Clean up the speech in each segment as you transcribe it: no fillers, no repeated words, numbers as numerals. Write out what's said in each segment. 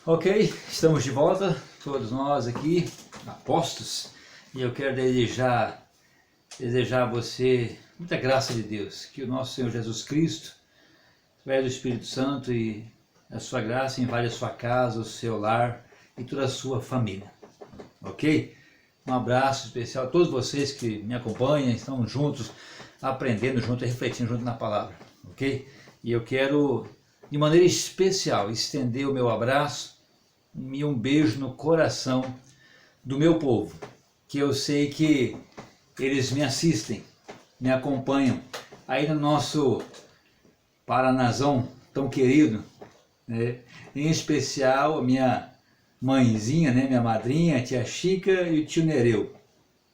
Ok, estamos de volta, todos nós aqui, apostos, e eu quero desejar a você muita graça de Deus, que o nosso Senhor Jesus Cristo, através do Espírito Santo e a sua graça invade a sua casa, o seu lar e toda a sua família, ok? Um abraço especial a todos vocês que me acompanham, estão juntos, aprendendo juntos, refletindo junto na palavra, ok? E eu quero, de maneira especial, estender o meu abraço e um beijo no coração do meu povo, que eu sei que eles me assistem, me acompanham, aí no nosso Paranazão tão querido, né? Em especial a minha mãezinha, né? Minha madrinha, a tia Chica e o tio Nereu.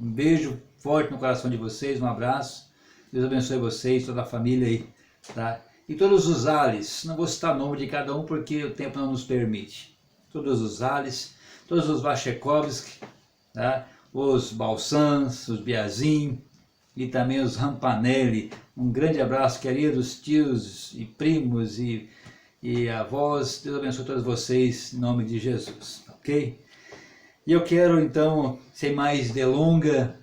Um beijo forte no coração de vocês, um abraço, Deus abençoe vocês, toda a família aí, tá? E todos os ales, não vou citar o nome de cada um porque o tempo não nos permite. Todos os ales, todos os Vachekovski, tá? Os Balsans, os Biazin e também os Rampanelli. Um grande abraço, queridos tios e primos e avós. Deus abençoe todos vocês, em nome de Jesus, ok? E eu quero então, sem mais delonga,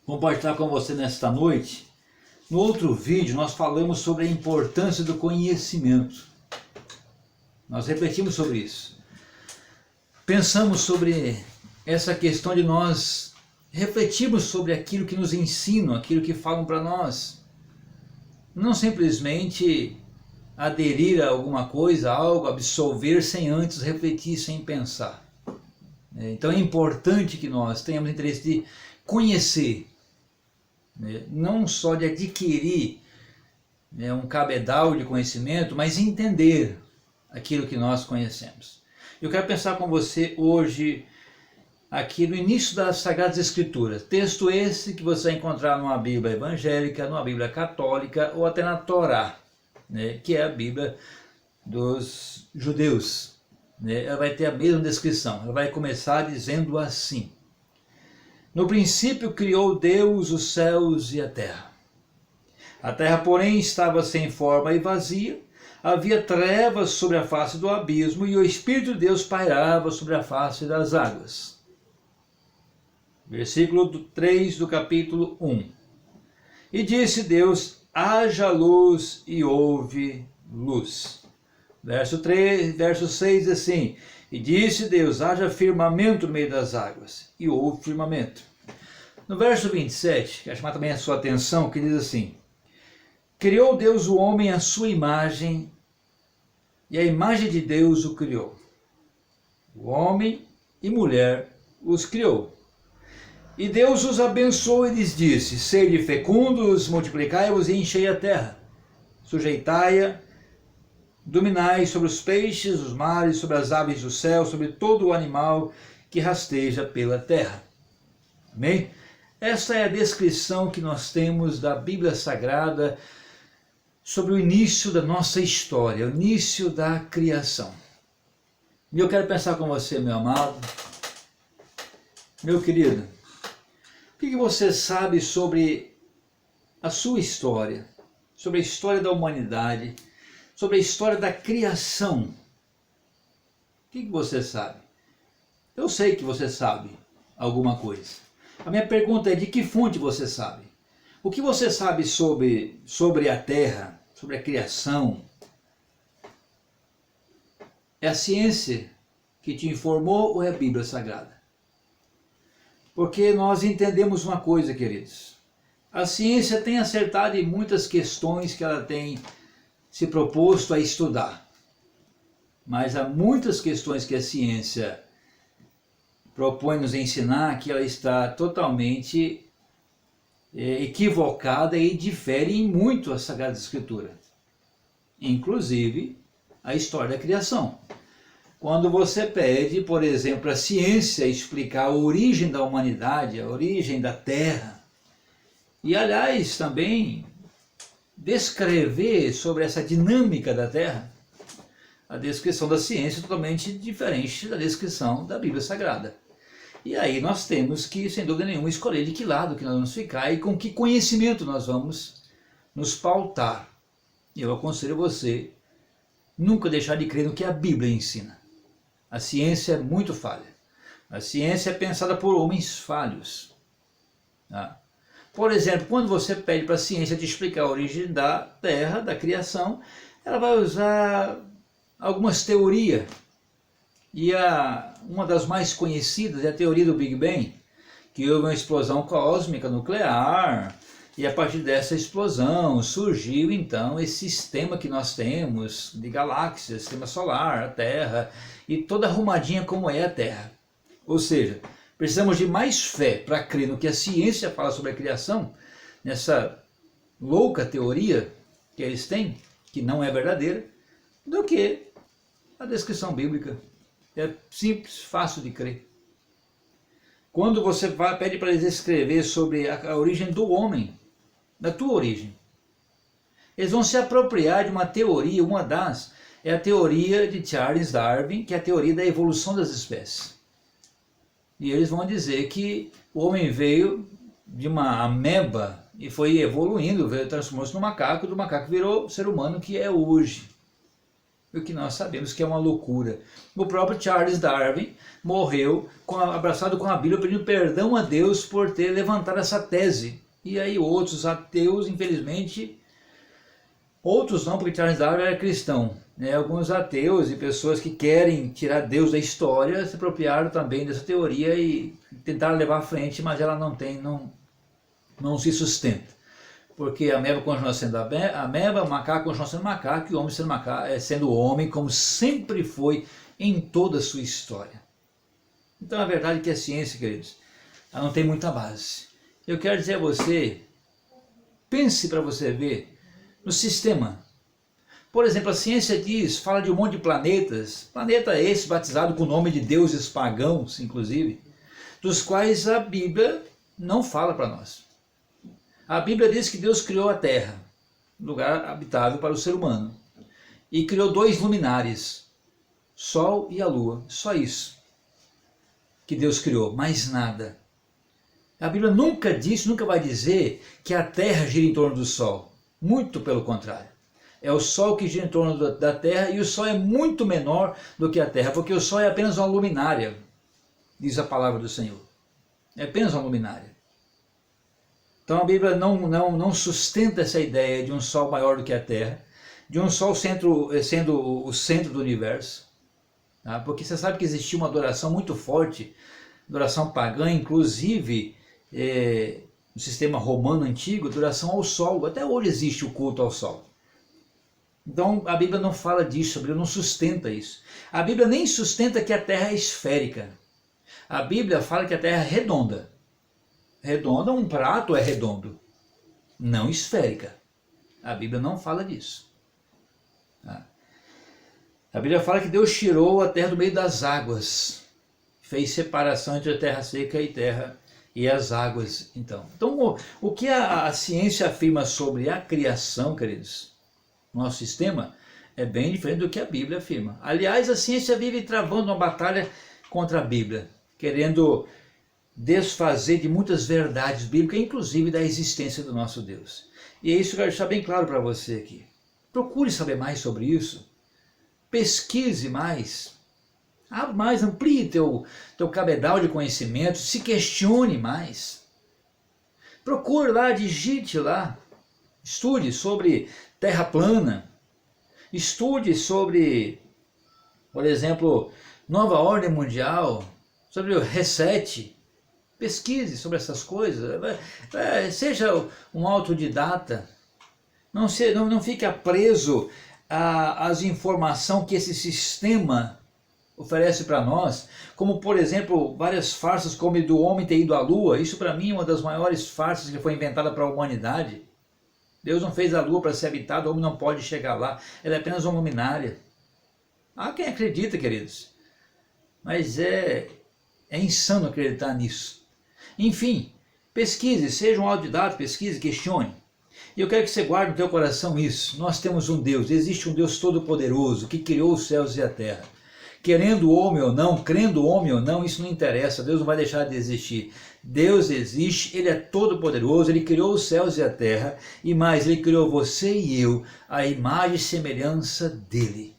compartilhar com você nesta noite. No outro vídeo nós falamos sobre a importância do conhecimento. Nós refletimos sobre isso. Pensamos sobre essa questão de nós refletirmos sobre aquilo que nos ensinam, aquilo que falam para nós. Não simplesmente aderir a alguma coisa, a algo, absolver sem antes refletir, sem pensar. Então é importante que nós tenhamos interesse de conhecer, não só de adquirir um cabedal de conhecimento, mas entender aquilo que nós conhecemos. Eu quero pensar com você hoje aqui no início das Sagradas Escrituras. Texto esse que você vai encontrar numa Bíblia evangélica, numa Bíblia católica ou até na Torá, que é a Bíblia dos judeus. Ela vai ter a mesma descrição. Ela vai começar dizendo assim: no princípio criou Deus os céus e a terra. A terra, porém, estava sem forma e vazia. Havia trevas sobre a face do abismo e o Espírito de Deus pairava sobre a face das águas. Versículo 3 do capítulo 1. E disse Deus: haja luz, e houve luz. Verso 6 assim: e disse Deus: haja firmamento no meio das águas, e houve firmamento. No verso 27, quero chamar também a sua atenção, que diz assim: criou Deus o homem à sua imagem, e a imagem de Deus o criou. O homem e mulher os criou. E Deus os abençoou e lhes disse: sede fecundos, multiplicai-vos e enchei a terra, sujeitai-a, dominai sobre os peixes, os mares, sobre as aves do céu, sobre todo o animal que rasteja pela terra. Amém? Esta é a descrição que nós temos da Bíblia Sagrada sobre o início da nossa história, o início da criação. E eu quero pensar com você, meu amado, meu querido, o que você sabe sobre a sua história, sobre a história da humanidade, sobre a história da criação? O que você sabe? Eu sei que você sabe alguma coisa. A minha pergunta é: de que fonte você sabe? O que você sabe sobre a terra, sobre a criação? É a ciência que te informou ou é a Bíblia Sagrada? Porque nós entendemos uma coisa, queridos. A ciência tem acertado em muitas questões que ela tem se proposto a estudar. Mas há muitas questões que a ciência propõe nos ensinar que ela está totalmente equivocada e difere em muito a Sagrada Escritura. Inclusive a história da criação. Quando você pede, por exemplo, a ciência explicar a origem da humanidade, a origem da Terra, e aliás também descrever sobre essa dinâmica da Terra, a descrição da ciência é totalmente diferente da descrição da Bíblia Sagrada. E aí nós temos que, sem dúvida nenhuma, escolher de que lado que nós vamos ficar e com que conhecimento nós vamos nos pautar. Eu aconselho você nunca deixar de crer no que a Bíblia ensina. A ciência é muito falha. A ciência é pensada por homens falhos. Tá? Por exemplo, quando você pede para a ciência te explicar a origem da Terra, da criação, ela vai usar algumas teorias. E uma das mais conhecidas é a teoria do Big Bang, que houve uma explosão cósmica nuclear, e a partir dessa explosão surgiu então esse sistema que nós temos de galáxias, sistema solar, a Terra, e toda arrumadinha como é a Terra. Ou seja, precisamos de mais fé para crer no que a ciência fala sobre a criação, nessa louca teoria que eles têm, que não é verdadeira, do que a descrição bíblica. É simples, fácil de crer. Quando você pede para eles escrever sobre a origem do homem, da tua origem, eles vão se apropriar de uma teoria, é a teoria de Charles Darwin, que é a teoria da evolução das espécies. E eles vão dizer que o homem veio de uma ameba e foi evoluindo, transformou-se no macaco, do macaco virou o ser humano que é hoje. O que nós sabemos que é uma loucura. O próprio Charles Darwin morreu abraçado com a Bíblia, pedindo perdão a Deus por ter levantado essa tese. E aí outros ateus, infelizmente, outros não, porque Charles Darwin era cristão. Alguns ateus e pessoas que querem tirar Deus da história se apropriaram também dessa teoria e tentaram levar à frente, mas ela não se sustenta. Porque a ameba continua sendo a ameba, o macaco continua sendo macaco, e o homem sendo homem, como sempre foi em toda a sua história. Então a verdade é que a ciência, queridos, ela não tem muita base. Eu quero dizer a você, pense para você ver no sistema. Por exemplo, a ciência fala de um monte de planetas, planeta esse batizado com o nome de deuses pagãos, inclusive, dos quais a Bíblia não fala para nós. A Bíblia diz que Deus criou a Terra, lugar habitável para o ser humano, e criou 2 luminares, Sol e a Lua, só isso que Deus criou, mais nada. A Bíblia nunca vai dizer que a Terra gira em torno do Sol, muito pelo contrário. É o Sol que gira em torno da Terra, e o Sol é muito menor do que a Terra, porque o Sol é apenas uma luminária, diz a palavra do Senhor. É apenas uma luminária. Então a Bíblia não sustenta essa ideia de um Sol maior do que a Terra, de um Sol sendo o centro do universo, tá? Porque você sabe que existia uma adoração muito forte, adoração pagã, inclusive no sistema romano antigo, adoração ao Sol. Até hoje existe o culto ao Sol. Então a Bíblia não fala disso, a Bíblia não sustenta isso. A Bíblia nem sustenta que a Terra é esférica. A Bíblia fala que a Terra é redonda. Redonda, um prato é redondo, não esférica. A Bíblia não fala disso. Tá? A Bíblia fala que Deus tirou a terra do meio das águas, fez separação entre a terra seca e as águas. Então o que a ciência afirma sobre a criação, queridos, nosso sistema, é bem diferente do que a Bíblia afirma. Aliás, a ciência vive travando uma batalha contra a Bíblia, querendo desfazer de muitas verdades bíblicas, inclusive da existência do nosso Deus. E é isso que eu quero deixar bem claro para você aqui. Procure saber mais sobre isso. Pesquise mais. Amplie teu cabedal de conhecimento. Se questione mais. Procure lá, digite lá. Estude sobre terra plana. Estude sobre, por exemplo, nova ordem mundial, sobre o reset. Pesquise sobre essas coisas, seja um autodidata, não fique preso às informações que esse sistema oferece para nós, como por exemplo várias farsas como do homem ter ido à lua. Isso para mim é uma das maiores farsas que foi inventada para a humanidade. Deus não fez a lua para ser habitada, o homem não pode chegar lá, ela é apenas uma luminária. Há quem acredita, queridos, mas é insano acreditar nisso. Enfim, pesquise, seja um autodidata, pesquise, questione. E eu quero que você guarde no teu coração isso. Nós temos um Deus, existe um Deus todo-poderoso que criou os céus e a terra. Querendo o homem ou não, crendo o homem ou não, isso não interessa, Deus não vai deixar de existir. Deus existe, Ele é todo-poderoso, Ele criou os céus e a terra, e mais, Ele criou você e eu, a imagem e semelhança dEle.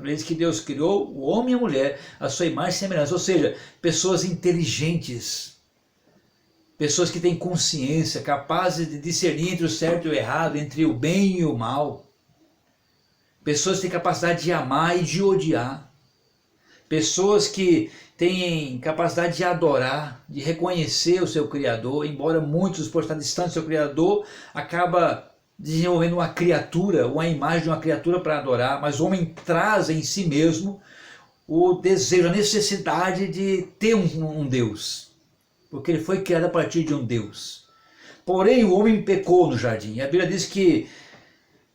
A Bíblia diz que Deus criou o homem e a mulher à sua imagem e semelhança, ou seja, pessoas inteligentes, pessoas que têm consciência, capazes de discernir entre o certo e o errado, entre o bem e o mal. Pessoas que têm capacidade de amar e de odiar. Pessoas que têm capacidade de adorar, de reconhecer o seu Criador, embora muitos, por estar distantes do seu Criador, acaba desenvolvendo uma criatura, uma imagem de uma criatura para adorar, mas o homem traz em si mesmo o desejo, a necessidade de ter um Deus, porque ele foi criado a partir de um Deus. Porém, o homem pecou no jardim. A Bíblia diz que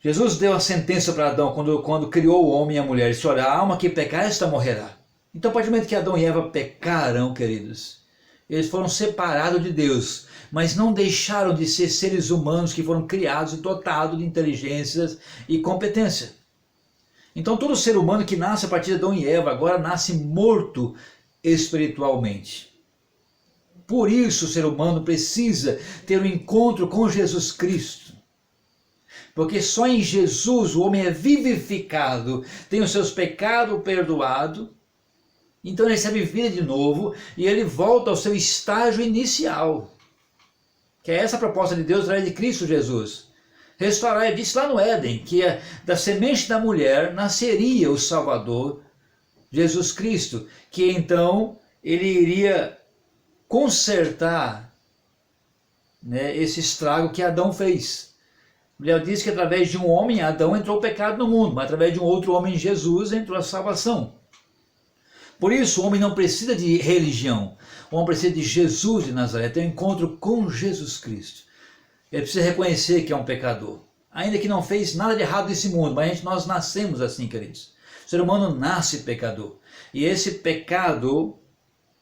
Jesus deu a sentença para Adão quando criou o homem e a mulher. Ele disse: olha, a alma que pecar, esta morrerá. Então, a partir do momento que Adão e Eva pecaram, queridos, eles foram separados de Deus, mas não deixaram de ser seres humanos que foram criados e dotados de inteligências e competência. Então, todo ser humano que nasce a partir de Adão e Eva agora nasce morto espiritualmente. Por isso o ser humano precisa ter um encontro com Jesus Cristo. Porque só em Jesus o homem é vivificado, tem os seus pecados perdoados, então ele recebe vida de novo e ele volta ao seu estágio inicial. Que é essa a proposta de Deus através de Cristo Jesus. Restaurar, ele disse lá no Éden, que da semente da mulher nasceria o Salvador, Jesus Cristo, que então ele iria consertar, né, esse estrago que Adão fez. A Bíblia diz que através de um homem, Adão, entrou o pecado no mundo, mas através de um outro homem, Jesus, entrou a salvação. Por isso, o homem não precisa de religião, o homem precisa de Jesus de Nazaré, ter um encontro com Jesus Cristo. Ele precisa reconhecer que é um pecador, ainda que não fez nada de errado nesse mundo, mas nós nascemos assim, queridos. O ser humano nasce pecador, e esse pecado,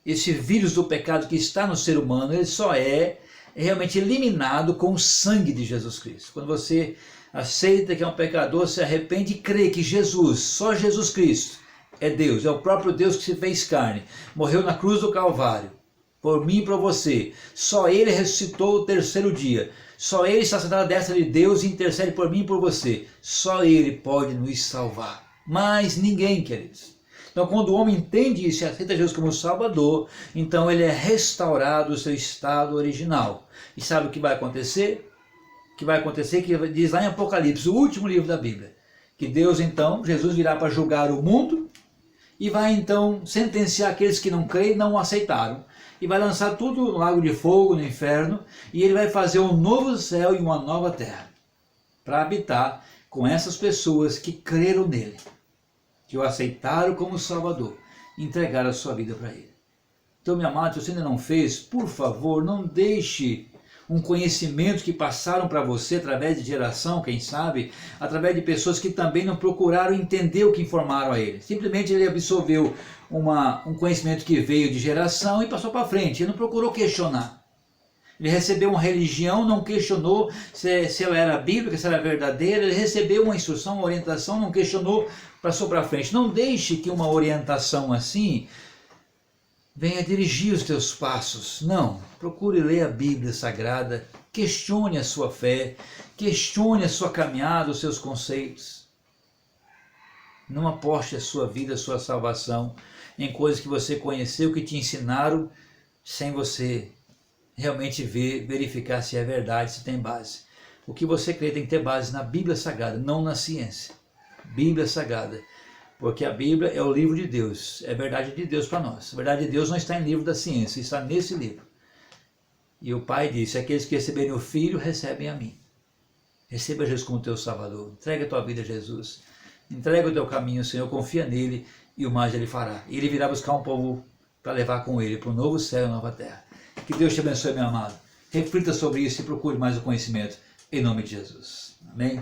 esse vírus do pecado que está no ser humano, ele só é realmente eliminado com o sangue de Jesus Cristo. Quando você aceita que é um pecador, se arrepende e crê que Jesus, só Jesus Cristo, é Deus, é o próprio Deus que se fez carne, morreu na cruz do Calvário, por mim e por você. Só Ele ressuscitou o terceiro dia, só Ele está sentado à destra de Deus e intercede por mim e por você. Só Ele pode nos salvar, mas ninguém, queridos. Então, quando o homem entende isso e aceita Jesus como Salvador, então ele é restaurado ao seu estado original. E sabe o que vai acontecer? O que vai acontecer, que diz lá em Apocalipse, o último livro da Bíblia, que Deus então, Jesus virá para julgar o mundo e vai então sentenciar aqueles que não creem, não o aceitaram. E vai lançar tudo no lago de fogo, no inferno, e ele vai fazer um novo céu e uma nova terra, para habitar com essas pessoas que creram nele, que o aceitaram como Salvador, entregaram a sua vida para ele. Então, meu amado, se você ainda não fez, por favor, não deixe um conhecimento que passaram para você através de geração, quem sabe, através de pessoas que também não procuraram entender o que informaram a ele. Simplesmente ele absorveu um conhecimento que veio de geração e passou para frente, ele não procurou questionar. Ele recebeu uma religião, não questionou se ela era bíblica, se ela era verdadeira, ele recebeu uma instrução, uma orientação, não questionou, passou para frente. Não deixe que uma orientação assim venha dirigir os teus passos. Não, procure ler a Bíblia Sagrada, questione a sua fé, questione a sua caminhada, os seus conceitos. Não aposte a sua vida, a sua salvação em coisas que você conheceu, que te ensinaram, sem você realmente verificar se é verdade, se tem base. O que você crê tem que ter base na Bíblia Sagrada, não na ciência. Bíblia Sagrada. Porque a Bíblia é o livro de Deus, é a verdade de Deus para nós. A verdade de Deus não está em livro da ciência, está nesse livro. E o Pai disse: aqueles que receberem o Filho, recebem a mim. Receba Jesus como teu Salvador, entrega a tua vida a Jesus, entrega o teu caminho ao Senhor, confia nele e o mais ele fará. E ele virá buscar um povo para levar com ele para um novo céu e uma nova terra. Que Deus te abençoe, meu amado. Reflita sobre isso e procure mais o conhecimento, em nome de Jesus. Amém?